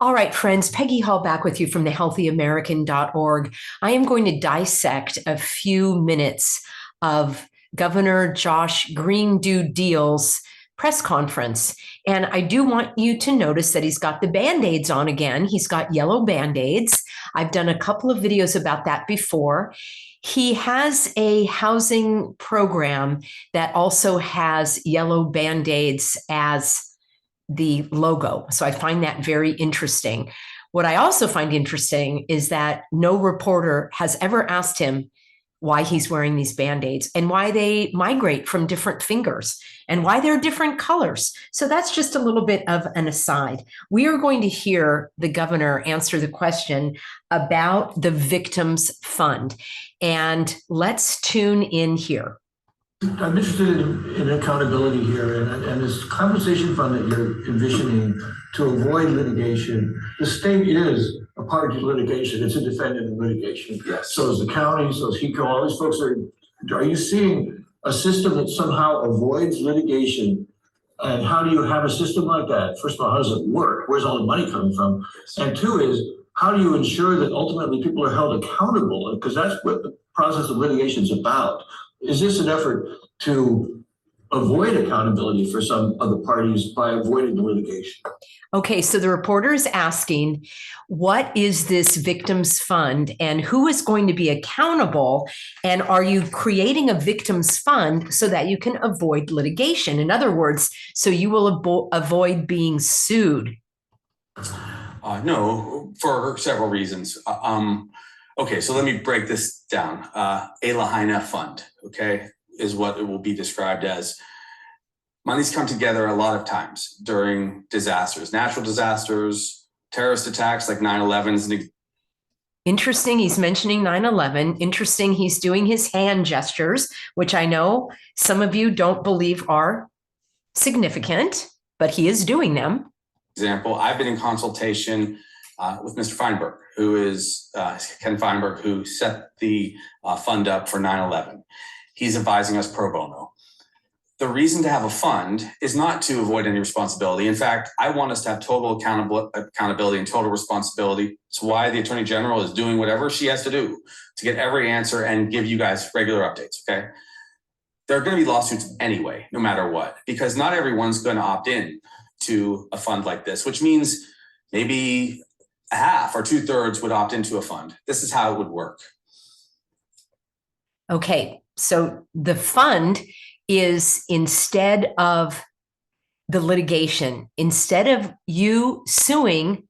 All right, friends, Peggy Hall back with you from thehealthyamerican.org. I am going to dissect a few minutes of Governor Josh Green Do Deal's press conference. And I do want you to notice that he's got the Band-Aids on again. He's got yellow Band-Aids. I've done a couple of videos about that before. He has a housing program that also has yellow Band-Aids as the logo. So I find that very interesting. What I also find interesting is that no reporter has ever asked him why he's wearing these Band-Aids and why they migrate from different fingers and why they're different colors. So that's just a little bit of an aside. We are going to hear the governor answer the question about the Victims Fund. And let's tune in here. I'm interested in accountability here and this compensation fund that you're envisioning to avoid litigation. The state is a party to litigation. It's a defendant in litigation. Yes. So is the county, so is HECO, all these folks are you seeing a system that somehow avoids litigation? And how do you have a system like that? First of all, how does it work? Where's all the money coming from? And two is, how do you ensure that ultimately people are held accountable? Because that's what the process of litigation is about. Is this an effort to avoid accountability for some of the parties by avoiding the litigation? Okay, so the reporter is asking, what is this Victims Fund and who is going to be accountable? And are you creating a Victims Fund so that you can avoid litigation? In other words, so you will avoid being sued? No, for several reasons. Okay, so let me break this down. A Lahaina fund, okay, is what it will be described as. Monies come together a lot of times during disasters, natural disasters, terrorist attacks like 9/11. Interesting, he's mentioning 9/11. Interesting, he's doing his hand gestures, which I know some of you don't believe are significant, but he is doing them. Example, I've been in consultation with Mr. Feinberg, who is Ken Feinberg, who set the fund up for 9/11. He's advising us pro bono. The reason to have a fund is not to avoid any responsibility. In fact, I want us to have total accountability and total responsibility. It's why the Attorney General is doing whatever she has to do to get every answer and give you guys regular updates, okay? There are going to be lawsuits anyway, no matter what, because not everyone's going to opt in to a fund like this, which means maybe a half or 2/3 would opt into a fund. This is how it would work. Okay, so the fund is, instead of the litigation, instead of you suing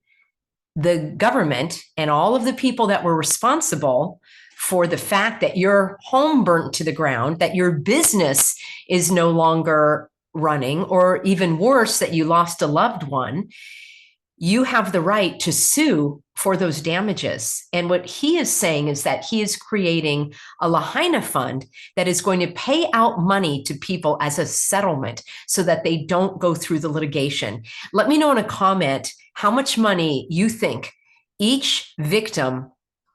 the government and all of the people that were responsible for the fact that your home burnt to the ground, that your business is no longer running, or even worse, that you lost a loved one, you have the right to sue for those damages. And what he is saying is that he is creating a Lahaina fund that is going to pay out money to people as a settlement so that they don't go through the litigation. Let me know in a comment how much money you think each victim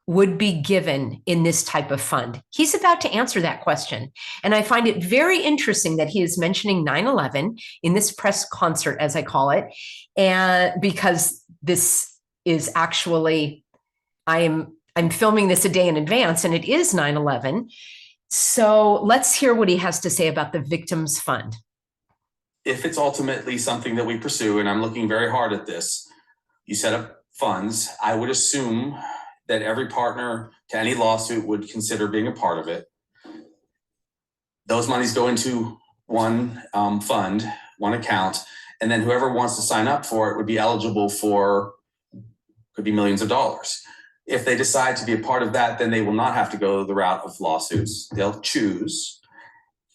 would be given in this type of fund. He's about to answer that question. And I find it very interesting that he is mentioning 9/11 in this press concert, as I call it, and because this is actually, I'm filming this a day in advance, and it is 9/11. So let's hear what he has to say about the Victims Fund. If it's ultimately something that we pursue, and I'm looking very hard at this, you set up funds, I would assume that every partner to any lawsuit would consider being a part of it. Those monies go into one fund, one account, and then whoever wants to sign up for it would be eligible for, could be millions of dollars. If they decide to be a part of that, then they will not have to go the route of lawsuits. They'll choose,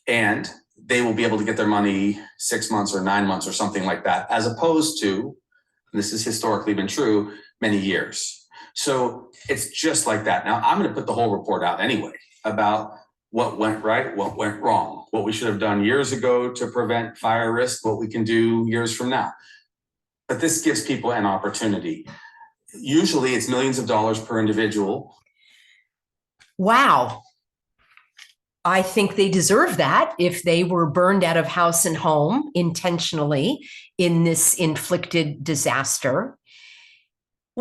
and they will be able to get their money 6 months or 9 months or something like that, as opposed to, and this has historically been true, many years. So it's just like that. Now, I'm going to put the whole report out anyway about what went right, what went wrong, what we should have done years ago to prevent fire risk, what we can do years from now. But this gives people an opportunity. Usually it's millions of dollars per individual. Wow. I think they deserve that if they were burned out of house and home intentionally in this inflicted disaster.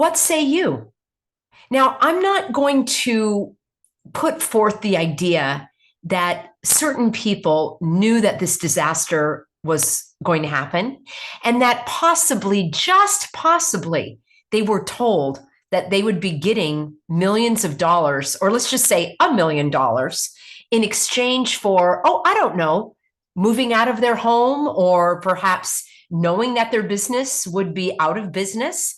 What say you? Now, I'm not going to put forth the idea that certain people knew that this disaster was going to happen and that possibly, just possibly, they were told that they would be getting millions of dollars, or let's just say $1 million in exchange for, oh, I don't know, moving out of their home or perhaps knowing that their business would be out of business.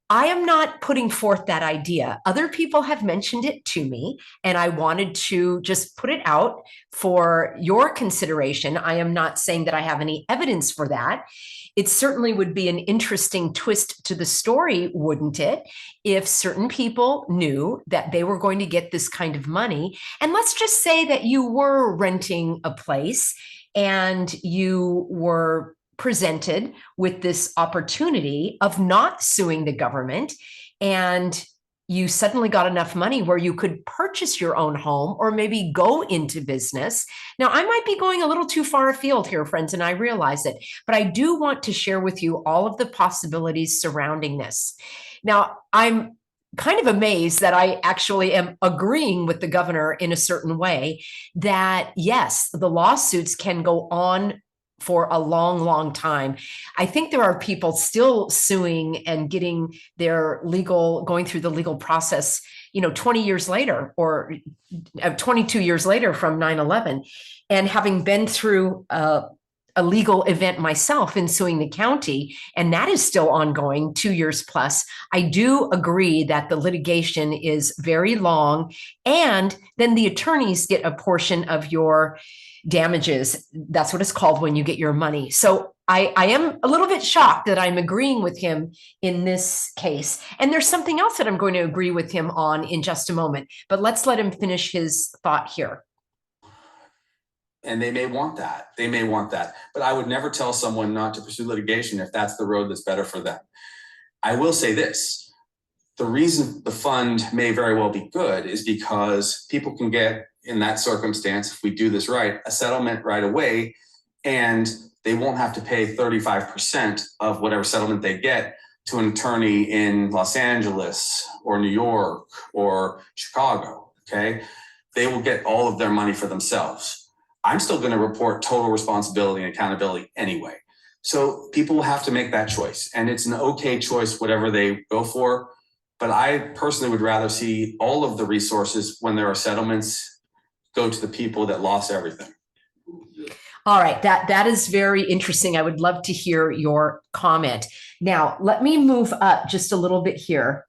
I am not putting forth that idea. Other people have mentioned it to me, and I wanted to just put it out for your consideration. I am not saying that I have any evidence for that. It certainly would be an interesting twist to the story, wouldn't it, if certain people knew that they were going to get this kind of money. And let's just say that you were renting a place and you were presented with this opportunity of not suing the government, and you suddenly got enough money where you could purchase your own home or maybe go into business. Now, I might be going a little too far afield here, friends, and I realize it, but I do want to share with you all of the possibilities surrounding this. Now, I'm kind of amazed that I actually am agreeing with the governor in a certain way that, yes, the lawsuits can go on for a long, long time. I think there are people still suing and getting their going through the legal process, 20 years later or 22 years later from 9/11. And having been through a legal event myself in suing the county, and that is still ongoing, 2 years plus, I do agree that the litigation is very long, and then the attorneys get a portion of your damages. That's what it's called when you get your money. So I am a little bit shocked that I'm agreeing with him in this case. And there's something else that I'm going to agree with him on in just a moment, but let's let him finish his thought here. And they may want that. They may want that. But I would never tell someone not to pursue litigation if that's the road that's better for them. I will say this. The reason the fund may very well be good is because people can get, in that circumstance, if we do this right, a settlement right away, and they won't have to pay 35% of whatever settlement they get to an attorney in Los Angeles or New York or Chicago, okay? They will get all of their money for themselves. I'm still going to report total responsibility and accountability anyway. So people will have to make that choice, and it's an okay choice, whatever they go for. But I personally would rather see all of the resources when there are settlements go to the people that lost everything. All right, that is very interesting. I would love to hear your comment. Now, let me move up just a little bit here,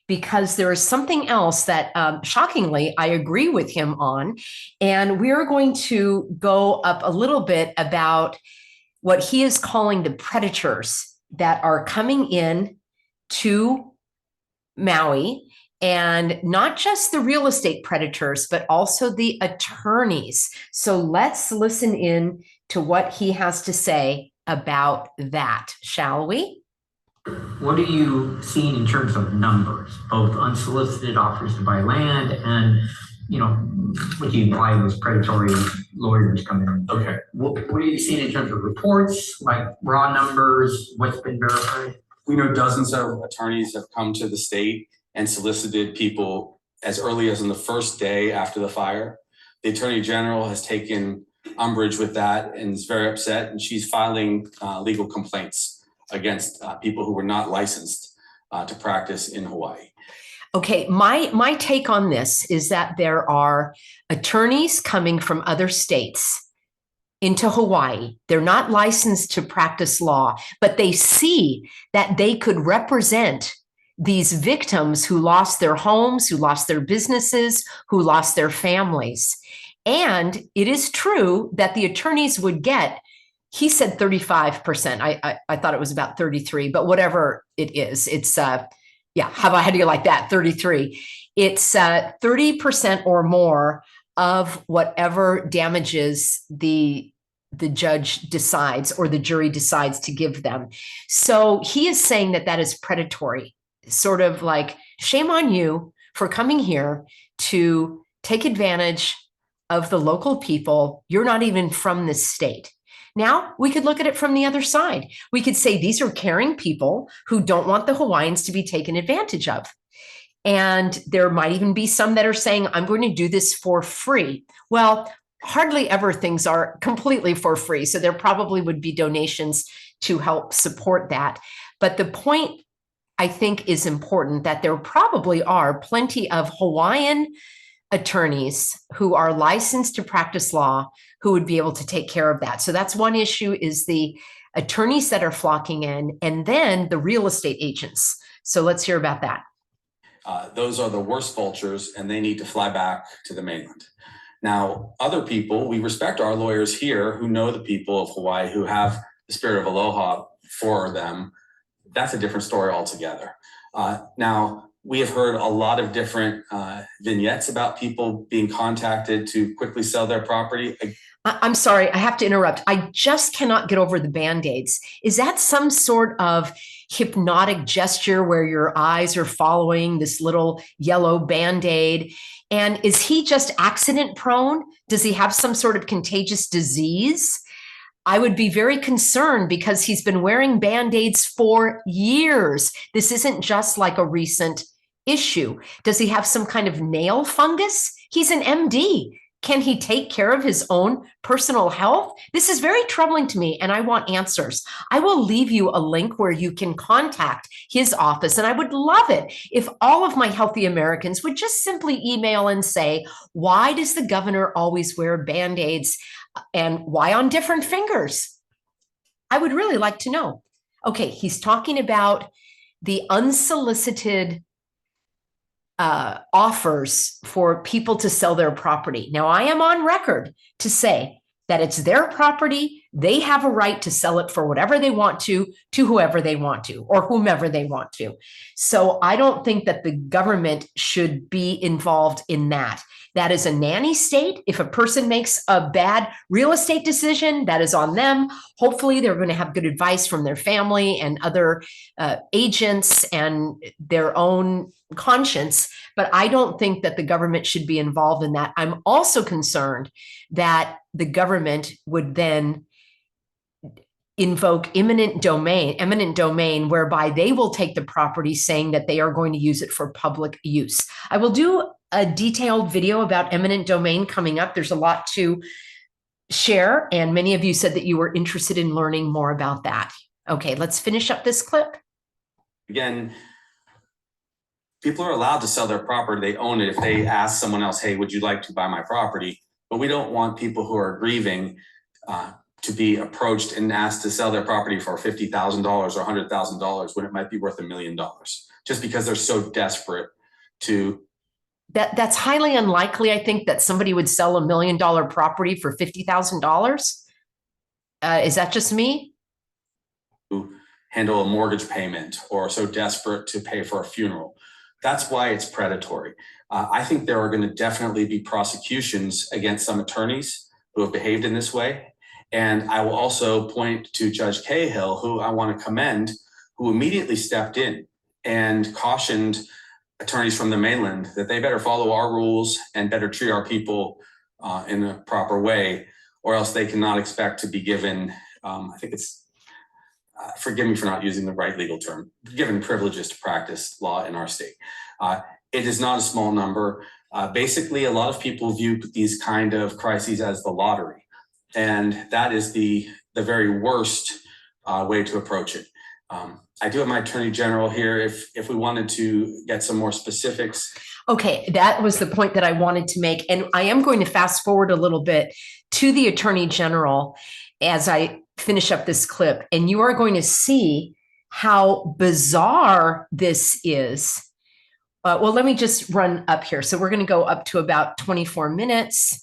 because there is something else that shockingly I agree with him on. And we're going to go up a little bit about what he is calling the predators that are coming in to Maui. And not just the real estate predators, but also the attorneys. So let's listen in to what he has to say about that, shall we? What are you seeing in terms of numbers, both unsolicited offers to buy land and, what you imply was predatory lawyers coming in? Okay. What are you seeing in terms of reports, like raw numbers, what's been verified? We know dozens of attorneys have come to the state and solicited people as early as on the first day after the fire. The Attorney General has taken umbrage with that and is very upset, and she's filing legal complaints against people who were not licensed to practice in Hawaii. Okay, my take on this is that there are attorneys coming from other states into Hawaii. They're not licensed to practice law, but they see that they could represent these victims who lost their homes, who lost their businesses, who lost their families. And it is true that the attorneys would get, he said 35%. I thought it was about 33, but whatever it is, it's, how do you like that? 33. It's 30% or more of whatever damages the judge decides or the jury decides to give them. So he is saying that is predatory. Sort of like, shame on you for coming here to take advantage of the local people. You're not even from this state. Now we could look at it from the other side. We could say these are caring people who don't want the Hawaiians to be taken advantage of. And there might even be some that are saying, I'm going to do this for free. Well, hardly ever things are completely for free. So there probably would be donations to help support that. But the point, I think, is important that there probably are plenty of Hawaiian attorneys who are licensed to practice law who would be able to take care of that. So that's one issue, is the attorneys that are flocking in, and then the real estate agents. So let's hear about that. Those are the worst vultures, and they need to fly back to the mainland. Now, other people, we respect our lawyers here who know the people of Hawaii, who have the spirit of aloha for them. That's a different story altogether. Now, we have heard a lot of different vignettes about people being contacted to quickly sell their property. I'm sorry, I have to interrupt. I just cannot get over the Band-Aids. Is that some sort of hypnotic gesture where your eyes are following this little yellow Band-Aid? And is he just accident prone? Does he have some sort of contagious disease? I would be very concerned because he's been wearing Band-Aids for years. This isn't just like a recent issue. Does he have some kind of nail fungus? He's an MD. Can he take care of his own personal health? This is very troubling to me, and I want answers. I will leave you a link where you can contact his office, and I would love it if all of my healthy Americans would just simply email and say, why does the governor always wear Band-Aids, and why on different fingers? I would really like to know. Okay, he's talking about the unsolicited offers for people to sell their property. Now, I am on record to say that it's their property. They have a right to sell it for whatever they want to whoever they want to, or whomever they want to. So I don't think that the government should be involved in that. That is a nanny state. If a person makes a bad real estate decision, that is on them. Hopefully, they're going to have good advice from their family and other agents and their own conscience. But I don't think that the government should be involved in that. I'm also concerned that the government would then invoke eminent domain, whereby they will take the property saying that they are going to use it for public use. I will do a detailed video about eminent domain coming up. There's a lot to share, and many of you said that you were interested in learning more about that. Okay, let's finish up this clip. Again, people are allowed to sell their property. They own it if they ask someone else, hey, would you like to buy my property? But we don't want people who are grieving to be approached and asked to sell their property for $50,000 or $100,000 when it might be worth $1 million, just because they're so desperate to. That's highly unlikely. I think that somebody would sell $1 million property for $50,000. Is that just me? To handle a mortgage payment, or so desperate to pay for a funeral. That's why it's predatory. I think there are going to definitely be prosecutions against some attorneys who have behaved in this way. And I will also point to Judge Cahill, who I want to commend, who immediately stepped in and cautioned attorneys from the mainland that they better follow our rules and better treat our people in a proper way, or else they cannot expect to be given, I think it's, forgive me for not using the right legal term, given privileges to practice law in our state. It is not a small number. Basically, a lot of people view these kind of crises as the lottery. And that is the very worst way to approach it. I do have my attorney general here if we wanted to get some more specifics. Okay, that was the point that I wanted to make. And I am going to fast forward a little bit to the attorney general as I finish up this clip. And you are going to see how bizarre this is. Well, let me just run up here. So we're going to go up to about 24 minutes.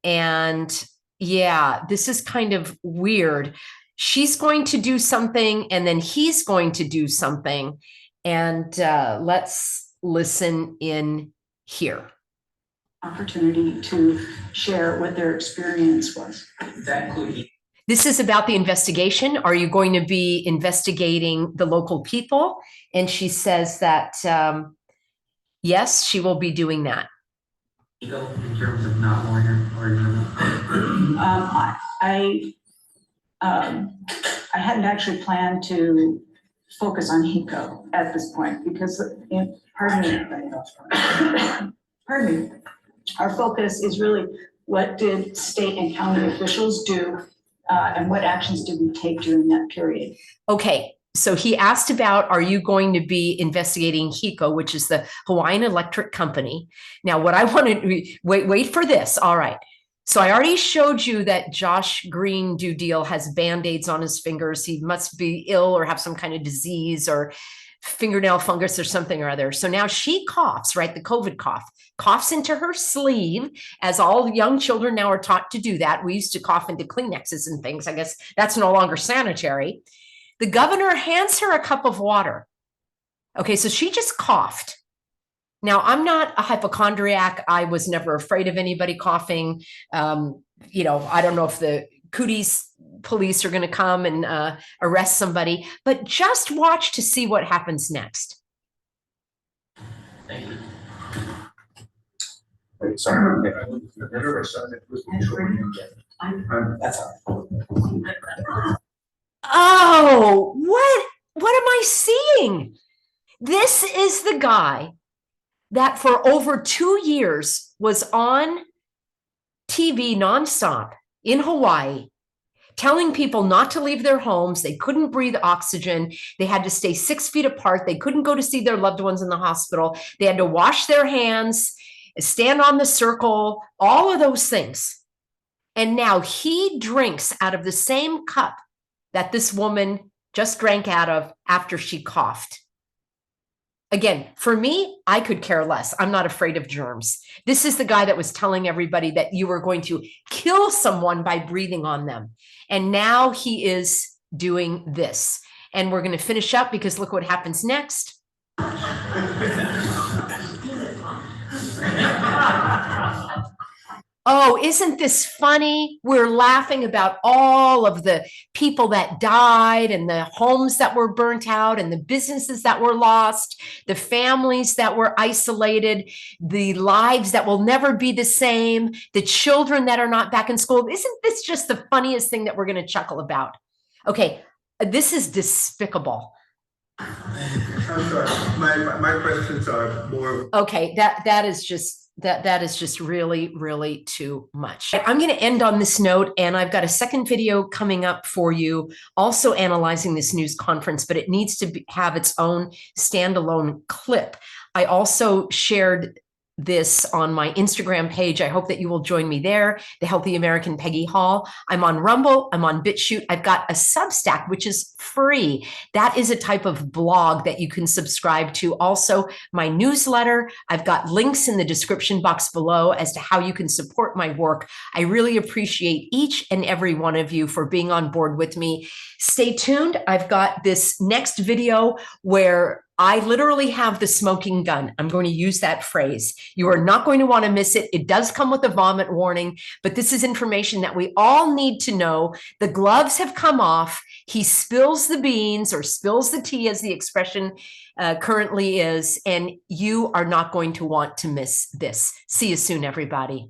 And yeah, this is kind of weird. She's going to do something, and then he's going to do something. And let's listen in here. Opportunity to share what their experience was. This is about the investigation. Are you going to be investigating the local people? And she says that, yes, she will be doing that. In terms of not lawyer or I I hadn't actually planned to focus on HECO at this point because, pardon me, our focus is really what did state and county officials do and what actions did we take during that period? Okay, so he asked about, are you going to be investigating HECO, which is the Hawaiian Electric Company? Now, what I want to, wait for this, all right. So I already showed you that Josh Green Deal has Band-Aids on his fingers. He must be ill or have some kind of disease or fingernail fungus or something or other. So now she coughs, right? The COVID cough, coughs into her sleeve, as all young children now are taught to do that. We used to cough into Kleenexes and things. I guess that's no longer sanitary. The governor hands her a cup of water. Okay, so she just coughed. Now, I'm not a hypochondriac. I was never afraid of anybody coughing. You know, I don't know if the cooties police are going to come and arrest somebody, but just watch to see what happens next. Thank you. Wait, sorry. That's all right. Oh, what am I seeing? This is the guy that for over 2 years was on TV nonstop in Hawaii, telling people not to leave their homes. They couldn't breathe oxygen. They had to stay 6 feet apart. They couldn't go to see their loved ones in the hospital. They had to wash their hands, stand on the circle, all of those things. And now he drinks out of the same cup that this woman just drank out of after she coughed. Again, for me, I could care less. I'm not afraid of germs. This is the guy that was telling everybody that you were going to kill someone by breathing on them. And now he is doing this. And we're going to finish up because look what happens next. Oh, isn't this funny? We're laughing about all of the people that died and the homes that were burnt out and the businesses that were lost, the families that were isolated, the lives that will never be the same, the children that are not back in school. Isn't this just the funniest thing that we're going to chuckle about? Okay, this is despicable. I'm sorry. My questions are more. Okay, that is just really, really too much. I'm going to end on this note, and I've got a second video coming up for you, also analyzing this news conference, but it needs to have its own standalone clip. I also shared this on my Instagram page. I hope that you will join me there, The Healthy American Peggy Hall. I'm on Rumble, I'm on BitChute. I've got a Substack, which is free. That is a type of blog that you can subscribe to. Also, my newsletter. I've got links in the description box below as to how you can support my work. I really appreciate each and every one of you for being on board with me. Stay tuned. I've got this next video where I literally have the smoking gun. I'm going to use that phrase. You are not going to want to miss it. It does come with a vomit warning, but this is information that we all need to know. The gloves have come off. He spills the beans or spills the tea, as the expression currently is, and you are not going to want to miss this. See you soon, everybody.